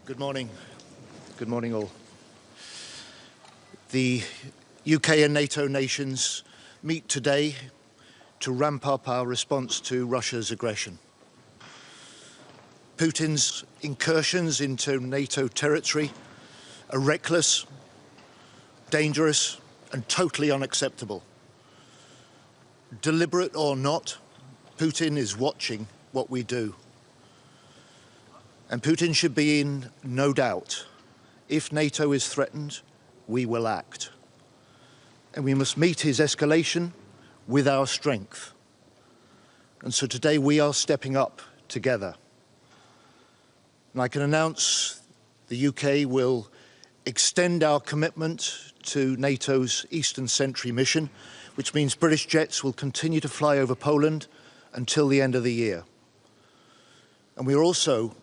Good morning. Good morning, all. The UK and NATO nations meet today to ramp up our response to Russia's aggression. Putin's incursions into NATO territory are reckless, dangerous, and totally unacceptable. Deliberate or not, Putin is watching what we do. And Putin should be in no doubt. If NATO is threatened, we will act. And we must meet his escalation with our strength. And so today we are stepping up together. And I can announce the UK will extend our commitment to NATO's Eastern Sentry mission, which means British jets will continue to fly over Poland until the end of the year. And we are also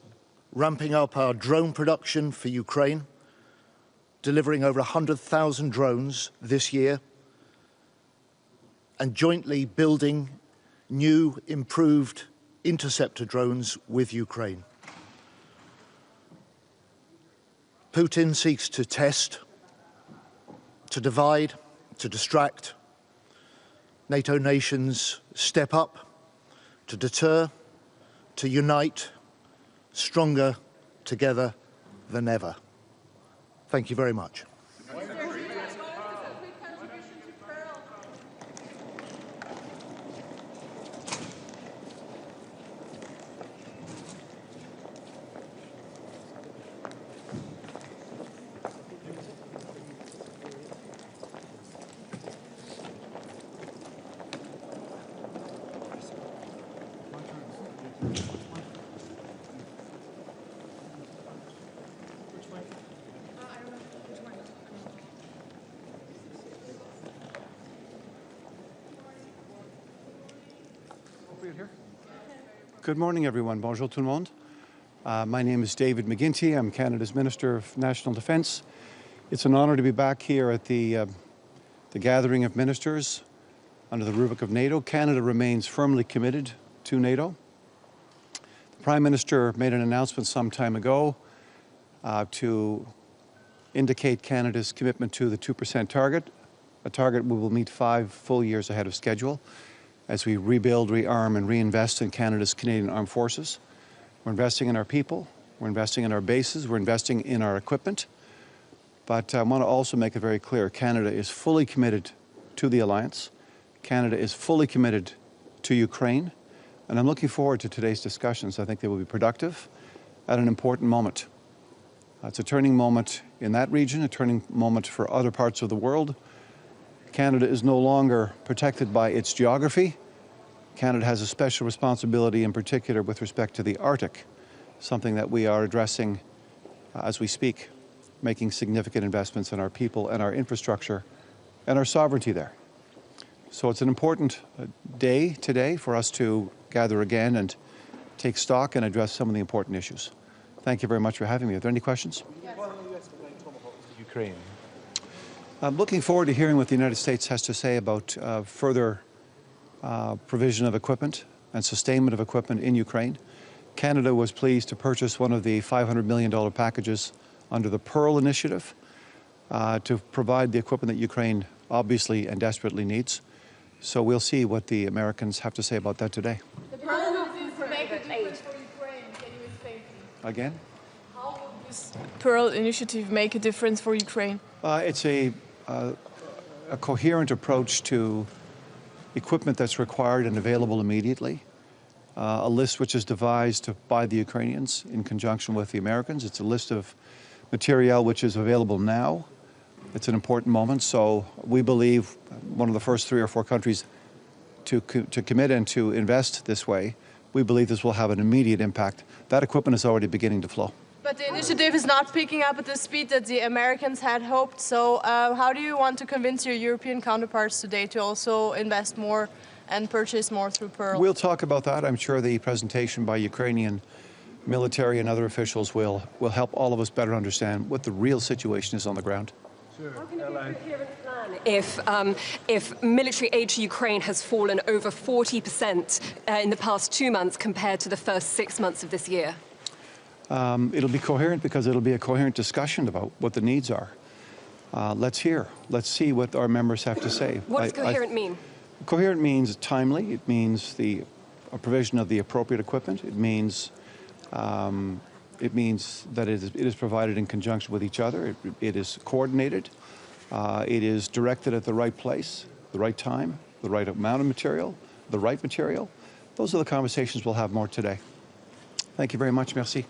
ramping up our drone production for Ukraine, delivering over 100,000 drones this year, and jointly building new, improved interceptor drones with Ukraine. Putin seeks to test, to divide, to distract. NATO nations step up to deter, to unite, stronger together than ever. Thank you very much. Good morning, everyone. Bonjour tout le monde. My name is David McGuinty. I'm Canada's Minister of National Defence. It's an honour to be back here at the gathering of ministers under the rubric of NATO. Canada remains firmly committed to NATO. The Prime Minister made an announcement some time ago to indicate Canada's commitment to the 2% target, a target we will meet 5 full years ahead of schedule, as we rebuild, rearm, and reinvest in Canada's Canadian Armed Forces. We're investing in our people, we're investing in our bases, we're investing in our equipment. But I want to also make it very clear, Canada is fully committed to the alliance. Canada is fully committed to Ukraine. And I'm looking forward to today's discussions. I think they will be productive at an important moment. It's a turning moment in that region, a turning moment for other parts of the world. Canada is no longer protected by its geography. Canada has a special responsibility, in particular with respect to the Arctic, something that we are addressing as we speak, making significant investments in our people and our infrastructure and our sovereignty there. So it's an important day today for us to gather again and take stock and address some of the important issues. Thank you very much for having me. Are there any questions? Yes. Ukraine. I'm looking forward to hearing what the United States has to say about further provision of equipment and sustainment of equipment in Ukraine. Canada was pleased to purchase one of the $500 million packages under the Pearl Initiative to provide the equipment that Ukraine obviously and desperately needs. So we'll see what the Americans have to say about that today. The Pearl is to make a difference for Ukraine. Can you explain, please? Again? How will this Pearl Initiative make a difference for Ukraine? It's a coherent approach to equipment that's required and available immediately, a list which is devised by the Ukrainians in conjunction with the Americans. It's a list of material which is available now. It's an important moment, so we believe one of the first 3 or 4 countries to commit and to invest this way. We believe this will have an immediate impact. That equipment is already beginning to flow. But the initiative is not picking up at the speed that the Americans had hoped. So how do you want to convince your European counterparts today to also invest more and purchase more through Pearl? We'll talk about that. I'm sure the presentation by Ukrainian military and other officials will help all of us better understand what the real situation is on the ground. Sure. How can you be a coherent plan if military aid to Ukraine has fallen over 40% in the past 2 months compared to the first 6 months of this year? It'll be coherent because it'll be a coherent discussion about what the needs are. Let's hear. Let's see what our members have to say. What does coherent mean? Coherent means timely. It means the provision of the appropriate equipment. It means that it is provided in conjunction with each other. It is coordinated. It is directed at the right place, the right time, the right amount of material, the right material. Those are the conversations we'll have more today. Thank you very much. Merci.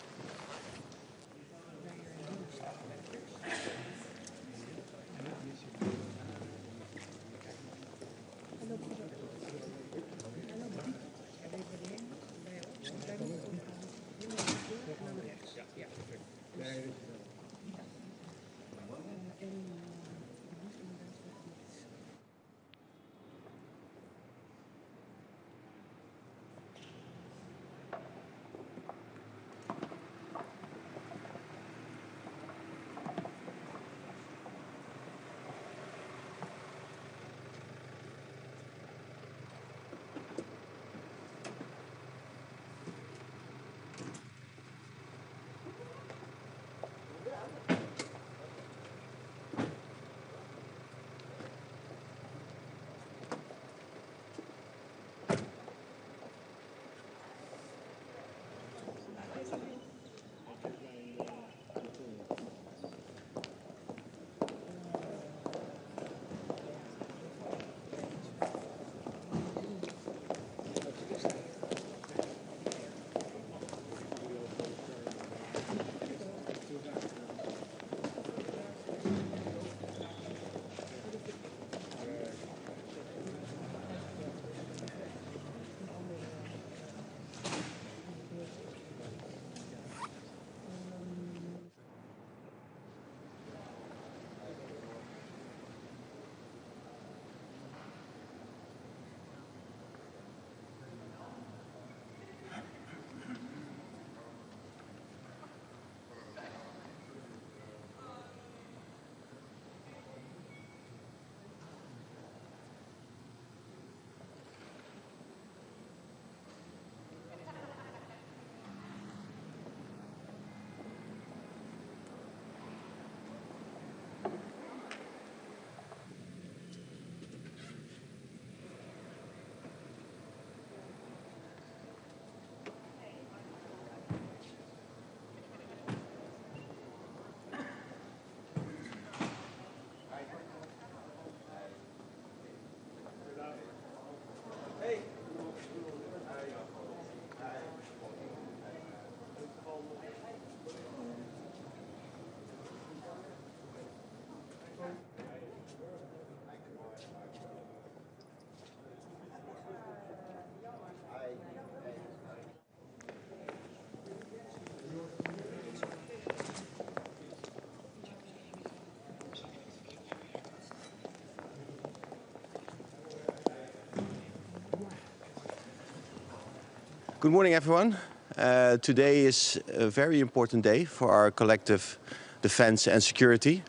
Good morning, everyone. Today is a very important day for our collective defense and security.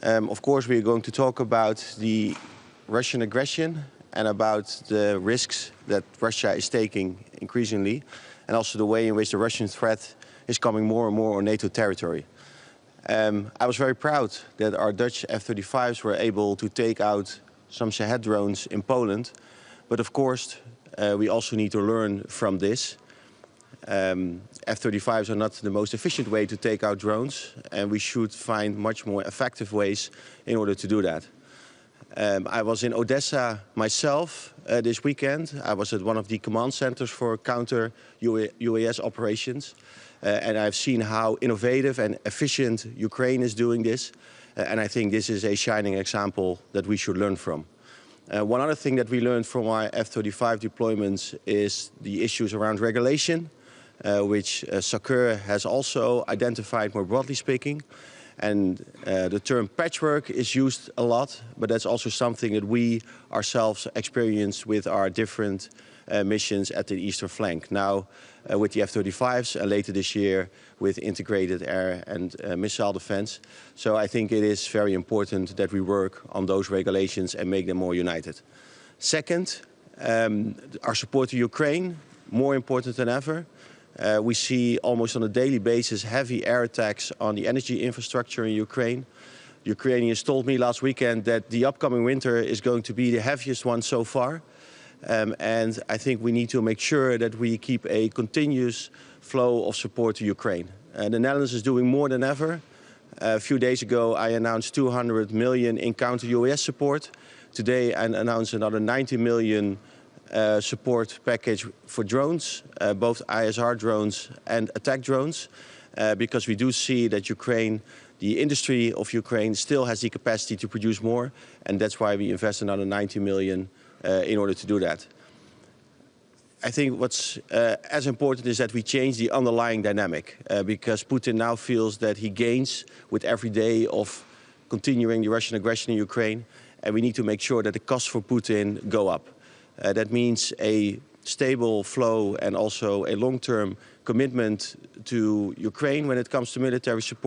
Of course, we are going to talk about the Russian aggression and about the risks that Russia is taking increasingly, and also the way in which the Russian threat is coming more and more on NATO territory. I was very proud that our Dutch F-35s were able to take out some Shahed drones in Poland, but of course, we also need to learn from this. F-35s are not the most efficient way to take out drones, and we should find much more effective ways in order to do that. I was in Odessa myself this weekend. I was at one of the command centers for counter-UAS operations, and I've seen how innovative and efficient Ukraine is doing this, and I think this is a shining example that we should learn from. One other thing that we learned from our F-35 deployments is the issues around regulation, which SACEUR has also identified more broadly speaking. And the term patchwork is used a lot, but that's also something that we ourselves experience with our different missions at the eastern flank. Now with the F-35s and later this year with integrated air and missile defense. So I think it is very important that we work on those regulations and make them more united. Second, our support to Ukraine, more important than ever. We see almost on a daily basis heavy air attacks on the energy infrastructure in Ukraine. Ukrainians told me last weekend that the upcoming winter is going to be the heaviest one so far. And I think we need to make sure that we keep a continuous flow of support to Ukraine. The Netherlands is doing more than ever. A few days ago, I announced 200 million in counter-UAS support. Today, I announced another 90 million support package for drones, both ISR drones and attack drones, because we do see that Ukraine, the industry of Ukraine, still has the capacity to produce more, and that's why we invest another 90 million in order to do that. I think what's as important is that we change the underlying dynamic, because Putin now feels that he gains with every day of continuing the Russian aggression in Ukraine, and we need to make sure that the costs for Putin go up. That means a stable flow and also a long-term commitment to Ukraine when it comes to military support.